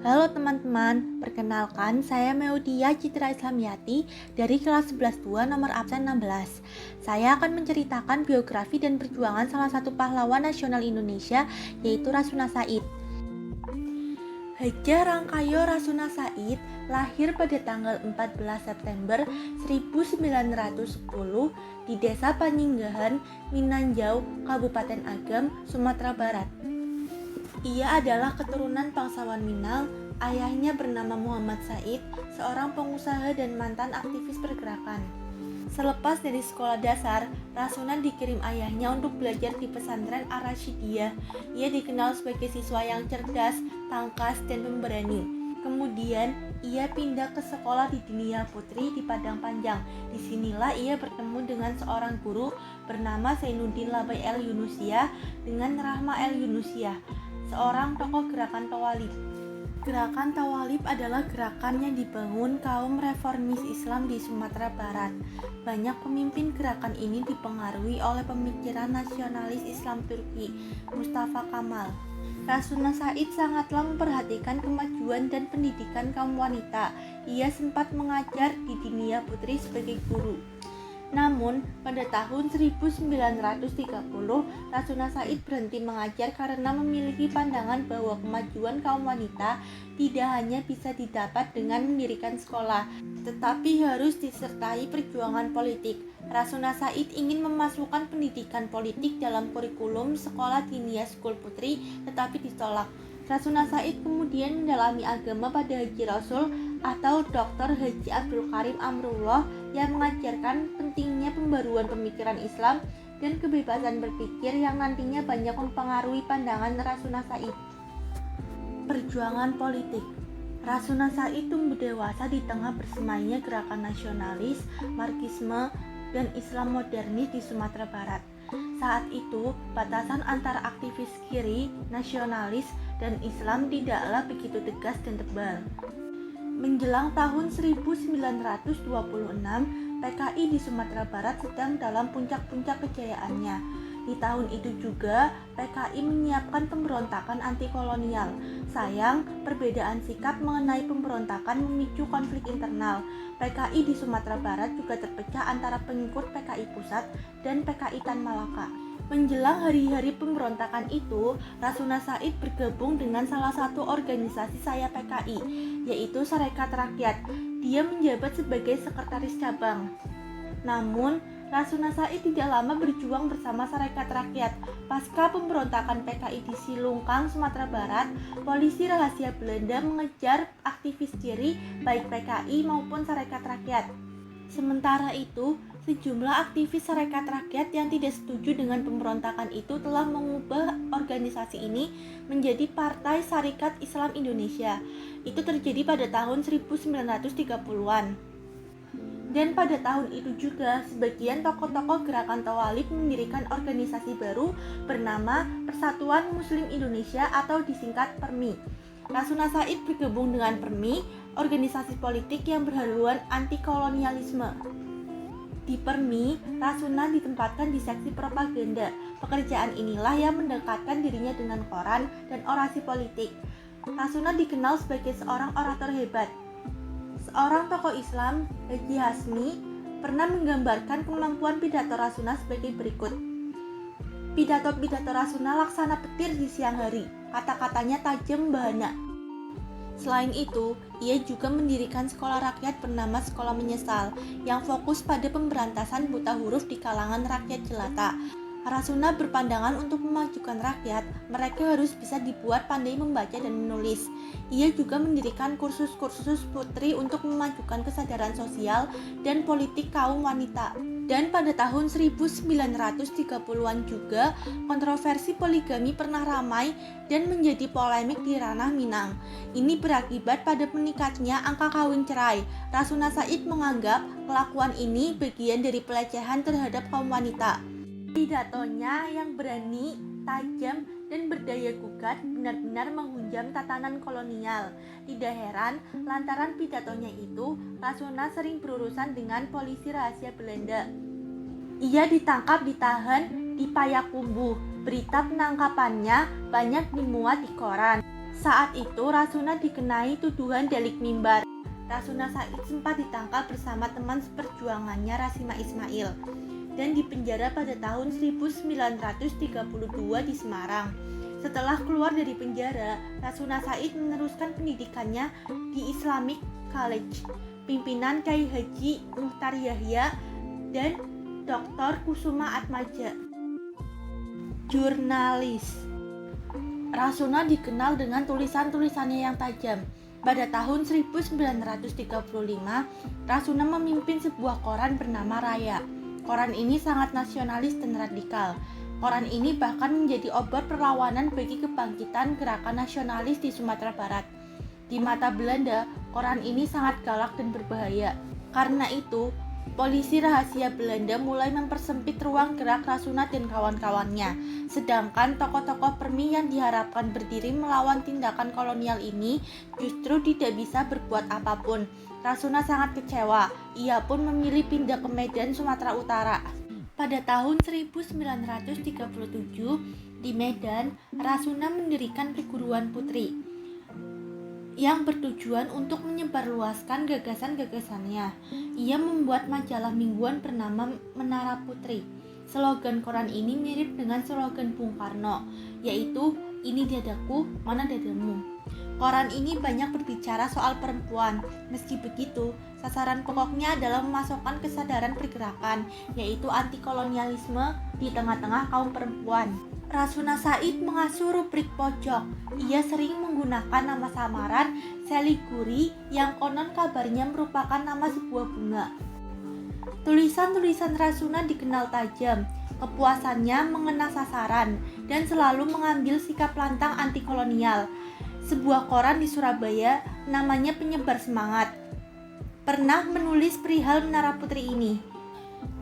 Halo teman-teman, perkenalkan saya Meudia Citra Islamiyati dari kelas 11-2 nomor absen 16. Saya akan menceritakan biografi dan perjuangan salah satu pahlawan nasional Indonesia, yaitu Rasuna Said. Haja Rangkayo Rasuna Said lahir pada tanggal 14 September 1910 di Desa Paninggahan, Minanjau, Kabupaten Agam, Sumatera Barat. Ia adalah keturunan bangsawan Minang. Ayahnya bernama Muhammad Said, seorang pengusaha dan mantan aktivis pergerakan. Selepas dari sekolah dasar, Rasuna dikirim ayahnya untuk belajar di pesantren Ar-Rasyidiyah. Ia dikenal sebagai siswa yang cerdas, tangkas, dan pemberani. Kemudian, ia pindah ke sekolah di Dinia Putri di Padang Panjang. Disinilah ia bertemu dengan seorang guru bernama Zainuddin Labai El Yunusiah dengan Rahma El Yunusiah, seorang tokoh gerakan Tawalib. Gerakan Tawalib adalah gerakan yang dibangun kaum reformis Islam di Sumatera Barat. Banyak pemimpin gerakan ini dipengaruhi oleh pemikiran nasionalis Islam Turki, Mustafa Kamal. Rasuna Said sangatlah memperhatikan kemajuan dan pendidikan kaum wanita. Ia sempat mengajar di Dinia Putri sebagai guru. Namun, pada tahun 1930, Rasuna Said berhenti mengajar karena memiliki pandangan bahwa kemajuan kaum wanita tidak hanya bisa didapat dengan mendirikan sekolah, tetapi harus disertai perjuangan politik. Rasuna Said ingin memasukkan pendidikan politik dalam kurikulum sekolah Dinia School Putri, tetapi ditolak. Rasuna Said kemudian mendalami agama pada Haji Rasul atau Dr. Haji Abdul Karim Amrullah yang mengajarkan pentingnya pembaruan pemikiran Islam dan kebebasan berpikir yang nantinya banyak mempengaruhi pandangan Rasuna Said. Perjuangan politik. Rasuna Said tumbuh dewasa di tengah bersemainya gerakan nasionalis, marxisme, dan Islam modernis di Sumatera Barat. Saat itu, batasan antara aktivis kiri, nasionalis, dan Islam tidaklah begitu tegas dan tebal. Menjelang tahun 1926, PKI di Sumatera Barat sedang dalam puncak-puncak kejayaannya. Di tahun itu juga, PKI menyiapkan pemberontakan anti-kolonial. Sayang, perbedaan sikap mengenai pemberontakan memicu konflik internal. PKI di Sumatera Barat juga terpecah antara pengikut PKI Pusat dan PKI Tan Malaka. Menjelang hari-hari pemberontakan itu, Rasuna Said bergabung dengan salah satu organisasi sayap PKI, yaitu Sarekat Rakyat. Dia menjabat sebagai sekretaris cabang. Namun, Rasuna Said tidak lama berjuang bersama Sarekat Rakyat. Pasca pemberontakan PKI di Silungkang, Sumatera Barat, polisi rahasia Belanda mengejar aktivis kiri baik PKI maupun Sarekat Rakyat. Sementara itu, sejumlah aktivis Sarekat Rakyat yang tidak setuju dengan pemberontakan itu telah mengubah organisasi ini menjadi Partai Sarekat Islam Indonesia. Itu terjadi pada tahun 1930-an. Dan pada tahun itu juga, sebagian tokoh-tokoh gerakan Tawalib mendirikan organisasi baru bernama Persatuan Muslim Indonesia atau disingkat PERMI. Rasuna Said bergabung dengan PERMI, organisasi politik yang berhaluan anti-kolonialisme. Di PERMI, Rasuna ditempatkan di seksi propaganda. Pekerjaan inilah yang mendekatkan dirinya dengan koran dan orasi politik. Rasuna dikenal sebagai seorang orator hebat. Seorang tokoh Islam, Haji Hasmi, pernah menggambarkan kemampuan pidato Rasuna sebagai berikut. Pidato-pidato Rasuna laksana petir di siang hari, kata-katanya tajam bahana. Selain itu, ia juga mendirikan sekolah rakyat bernama Sekolah Menyesal yang fokus pada pemberantasan buta huruf di kalangan rakyat jelata. Rasuna berpandangan untuk memajukan rakyat, mereka harus bisa dibuat pandai membaca dan menulis. Ia juga mendirikan kursus-kursus putri untuk memajukan kesadaran sosial dan politik kaum wanita. Dan pada tahun 1930-an juga, kontroversi poligami pernah ramai dan menjadi polemik di ranah Minang. Ini berakibat pada meningkatnya angka kawin cerai. Rasuna Said menganggap kelakuan ini bagian dari pelecehan terhadap kaum wanita. Pidatonya yang berani, tajam, dan berdaya gugat benar-benar menghunjam tatanan kolonial. Tidak heran, lantaran pidatonya itu, Rasuna sering berurusan dengan polisi rahasia Belanda. Ia ditangkap, ditahan di Payakumbuh. Berita penangkapannya banyak dimuat di koran. Saat itu Rasuna dikenai tuduhan delik mimbar. Rasuna Said sempat ditangkap bersama teman seperjuangannya Rasima Ismail dan dipenjara pada tahun 1932 di Semarang. Setelah keluar dari penjara, Rasuna Said meneruskan pendidikannya di Islamic College, pimpinan Kyai Haji Muchtar Yahya dan Dr. Kusuma Atmaja. Jurnalis. Rasuna dikenal dengan tulisan-tulisannya yang tajam. Pada tahun 1935, Rasuna memimpin sebuah koran bernama Raya. Koran ini sangat nasionalis dan radikal. Koran ini bahkan menjadi obat perlawanan bagi kebangkitan gerakan nasionalis di Sumatera Barat. Di mata Belanda, koran ini sangat galak dan berbahaya. Karena itu, polisi rahasia Belanda mulai mempersempit ruang gerak Rasuna dan kawan-kawannya. Sedangkan tokoh-tokoh Permi yang diharapkan berdiri melawan tindakan kolonial ini justru tidak bisa berbuat apapun. Rasuna sangat kecewa. Ia pun memilih pindah ke Medan, Sumatera Utara. Pada tahun 1937, di Medan, Rasuna mendirikan Perguruan Putri yang bertujuan untuk menyebarluaskan gagasan-gagasannya. Ia membuat majalah mingguan bernama Menara Putri. Slogan koran ini mirip dengan slogan Bung Karno, yaitu "Ini dadaku, mana dadamu". Koran ini banyak berbicara soal perempuan. Meski begitu, sasaran pokoknya adalah memasukkan kesadaran pergerakan, yaitu anti-kolonialisme di tengah-tengah kaum perempuan. Rasuna Said mengasuh rubrik pojok. Ia sering menggunakan nama samaran Seliguri yang konon kabarnya merupakan nama sebuah bunga. Tulisan-tulisan Rasuna dikenal tajam. Kepuasannya mengena sasaran dan selalu mengambil sikap lantang anti-kolonial. Sebuah koran di Surabaya namanya Penyebar Semangat pernah menulis perihal Menara Putri ini.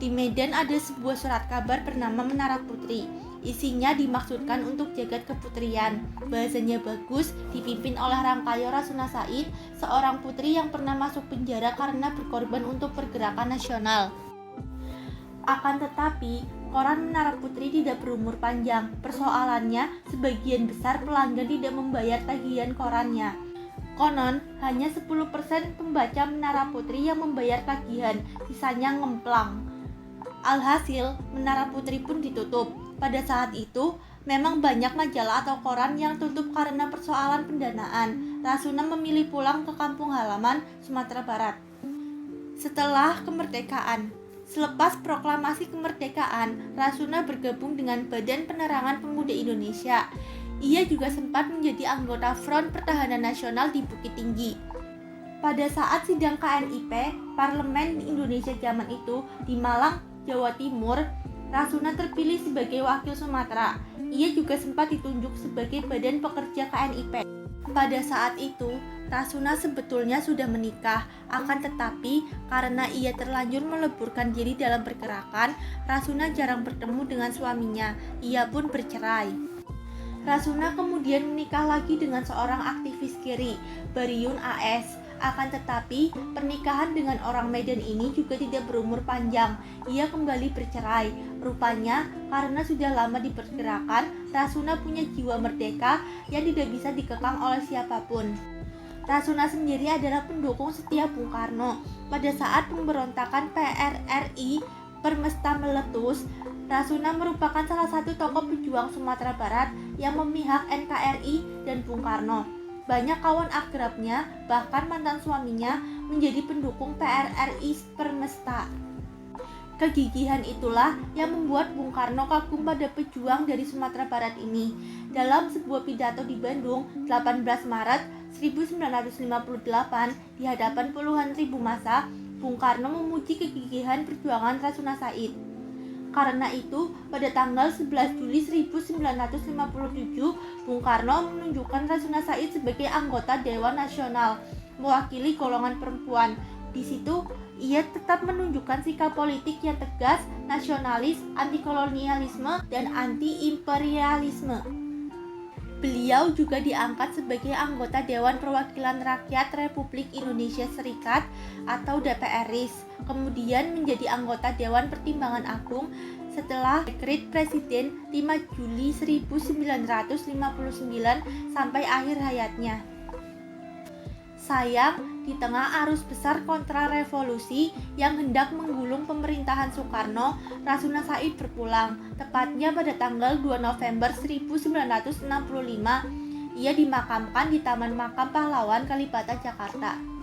Di Medan ada sebuah surat kabar bernama Menara Putri. Isinya dimaksudkan untuk jagat keputrian. Bahasanya bagus, dipimpin oleh Rangkayo Rasuna Said, seorang putri yang pernah masuk penjara karena berkorban untuk pergerakan nasional. Akan tetapi, koran Menara Putri tidak berumur panjang. Persoalannya, sebagian besar pelanggan tidak membayar tagihan korannya. Konon, hanya 10% pembaca Menara Putri yang membayar tagihan, sisanya ngemplang. Alhasil, Menara Putri pun ditutup. Pada saat itu, memang banyak majalah atau koran yang tutup karena persoalan pendanaan. Rasuna memilih pulang ke kampung halaman, Sumatera Barat. Setelah kemerdekaan, selepas proklamasi kemerdekaan, Rasuna bergabung dengan Badan Penerangan Pemuda Indonesia. Ia juga sempat menjadi anggota Front Pertahanan Nasional di Bukit Tinggi. Pada saat sidang KNIP, Parlemen Indonesia zaman itu, di Malang, Jawa Timur, Rasuna terpilih sebagai wakil Sumatera. Ia juga sempat ditunjuk sebagai badan pekerja KNIP. Pada saat itu, Rasuna sebetulnya sudah menikah, akan tetapi karena ia terlanjur meleburkan diri dalam pergerakan, Rasuna jarang bertemu dengan suaminya. Ia pun bercerai. Rasuna kemudian menikah lagi dengan seorang aktivis kiri, Bariun AS. Akan tetapi, pernikahan dengan orang Medan ini juga tidak berumur panjang. Ia kembali bercerai. Rupanya, karena sudah lama di pergerakan, Rasuna punya jiwa merdeka yang tidak bisa dikekang oleh siapapun. Rasuna sendiri adalah pendukung setia Bung Karno. Pada saat pemberontakan PRRI Permesta meletus, Rasuna merupakan salah satu tokoh pejuang Sumatera Barat yang memihak NKRI dan Bung Karno. Banyak kawan akrabnya, bahkan mantan suaminya, menjadi pendukung PRRI Permesta. Kegigihan itulah yang membuat Bung Karno kagum pada pejuang dari Sumatera Barat ini. Dalam sebuah pidato di Bandung, 18 Maret 1958, di hadapan puluhan ribu massa, Bung Karno memuji kegigihan perjuangan Rasuna Said. Karena itu, pada tanggal 11 Juli 1957, Bung Karno menunjukkan Rasuna Said sebagai anggota Dewan Nasional, mewakili golongan perempuan. Di situ, ia tetap menunjukkan sikap politik yang tegas, nasionalis, anti-kolonialisme, dan anti-imperialisme. Beliau juga diangkat sebagai anggota Dewan Perwakilan Rakyat Republik Indonesia Serikat atau DPR RI, kemudian menjadi anggota Dewan Pertimbangan Agung setelah dekret Presiden 5 Juli 1959 sampai akhir hayatnya. Sayang, di tengah arus besar kontrarevolusi yang hendak menggulung pemerintahan Soekarno, Rasuna Said berpulang. Tepatnya pada tanggal 2 November 1965, ia dimakamkan di Taman Makam Pahlawan Kalibata, Jakarta.